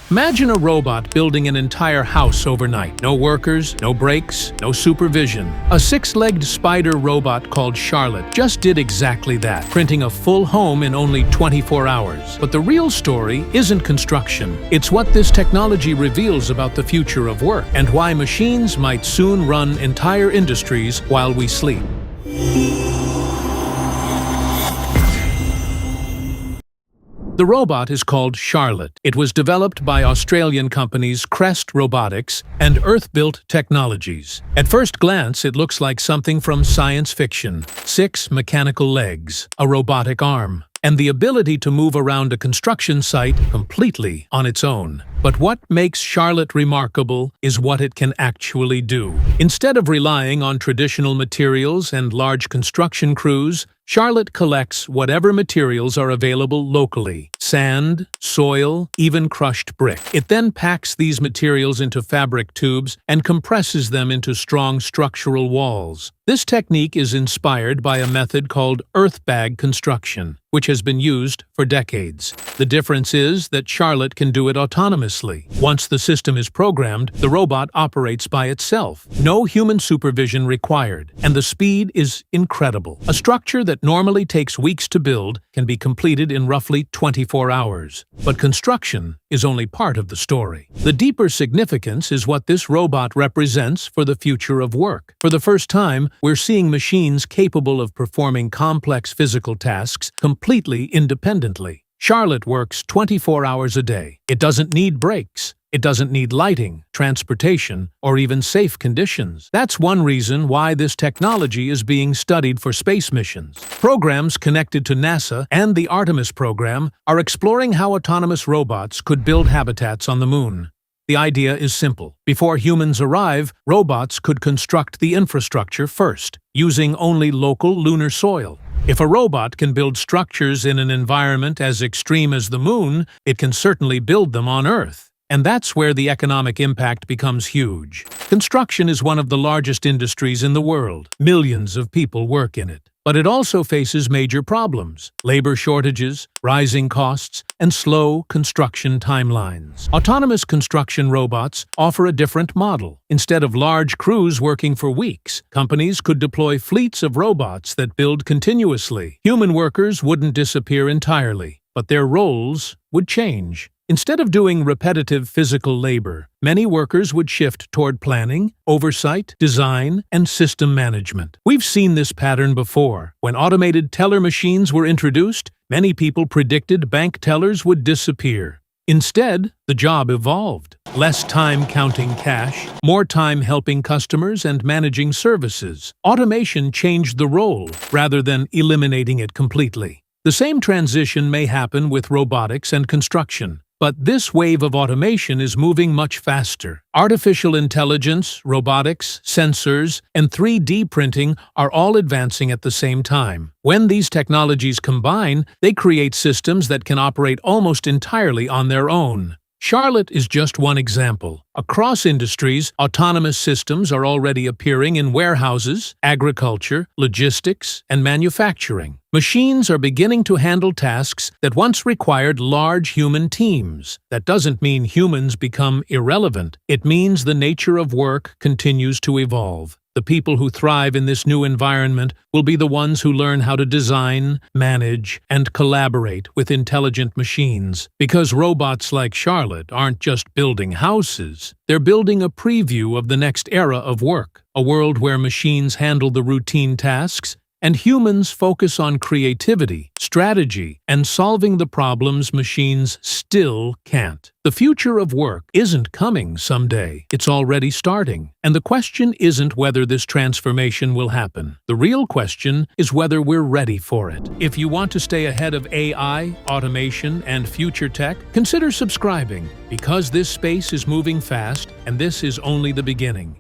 Imagine a robot building an entire house overnight. No workers, no breaks, no supervision. A six-legged spider robot called Charlotte just did exactly that, printing a full home in only 24 hours. But the real story isn't construction. It's what this technology reveals about the future of work and why machines might soon run entire industries while we sleep. The robot is called Charlotte. It was developed by Australian companies Crest Robotics and Earth-Built Technologies. At first glance, it looks like something from science fiction. 6 mechanical legs, a robotic arm, and the ability to move around a construction site completely on its own. But what makes Charlotte remarkable is what it can actually do. Instead of relying on traditional materials and large construction crews, Charlotte collects whatever materials are available locally: sand, soil, even crushed brick. It then packs these materials into fabric tubes and compresses them into strong structural walls. This technique is inspired by a method called earth bag construction, which has been used for decades. The difference is that Charlotte can do it autonomously. Once the system is programmed, the robot operates by itself. No human supervision required, and the speed is incredible. A structure that normally takes weeks to build can be completed in roughly 24 hours. But construction is only part of the story. The deeper significance is what this robot represents for the future of work. For the first time, we're seeing machines capable of performing complex physical tasks completely independently. Charlotte works 24 hours a day. It doesn't need breaks. It doesn't need lighting, transportation, or even safe conditions. That's one reason why this technology is being studied for space missions. Programs connected to NASA and the Artemis program are exploring how autonomous robots could build habitats on the moon. The idea is simple. Before humans arrive, robots could construct the infrastructure first, using only local lunar soil. If a robot can build structures in an environment as extreme as the moon, it can certainly build them on Earth. And that's where the economic impact becomes huge. Construction is one of the largest industries in the world. Millions of people work in it. But it also faces major problems: labor shortages, rising costs, and slow construction timelines. Autonomous construction robots offer a different model. Instead of large crews working for weeks, companies could deploy fleets of robots that build continuously. Human workers wouldn't disappear entirely, but their roles would change. Instead of doing repetitive physical labor, many workers would shift toward planning, oversight, design, and system management. We've seen this pattern before. When automated teller machines were introduced, many people predicted bank tellers would disappear. Instead, the job evolved. Less time counting cash, more time helping customers and managing services. Automation changed the role, rather than eliminating it completely. The same transition may happen with robotics and construction. But this wave of automation is moving much faster. Artificial intelligence, robotics, sensors, and 3D printing are all advancing at the same time. When these technologies combine, they create systems that can operate almost entirely on their own. Charlotte is just one example. Across industries, autonomous systems are already appearing in warehouses, agriculture, logistics, and manufacturing. Machines are beginning to handle tasks that once required large human teams. That doesn't mean humans become irrelevant. It means the nature of work continues to evolve. The people who thrive in this new environment will be the ones who learn how to design, manage, and collaborate with intelligent machines. Because robots like Charlotte aren't just building houses, they're building a preview of the next era of work, a world where machines handle the routine tasks and humans focus on creativity, strategy, and solving the problems machines still can't. The future of work isn't coming someday. It's already starting. And the question isn't whether this transformation will happen. The real question is whether we're ready for it. If you want to stay ahead of AI, automation, and future tech, consider subscribing, because this space is moving fast, and this is only the beginning.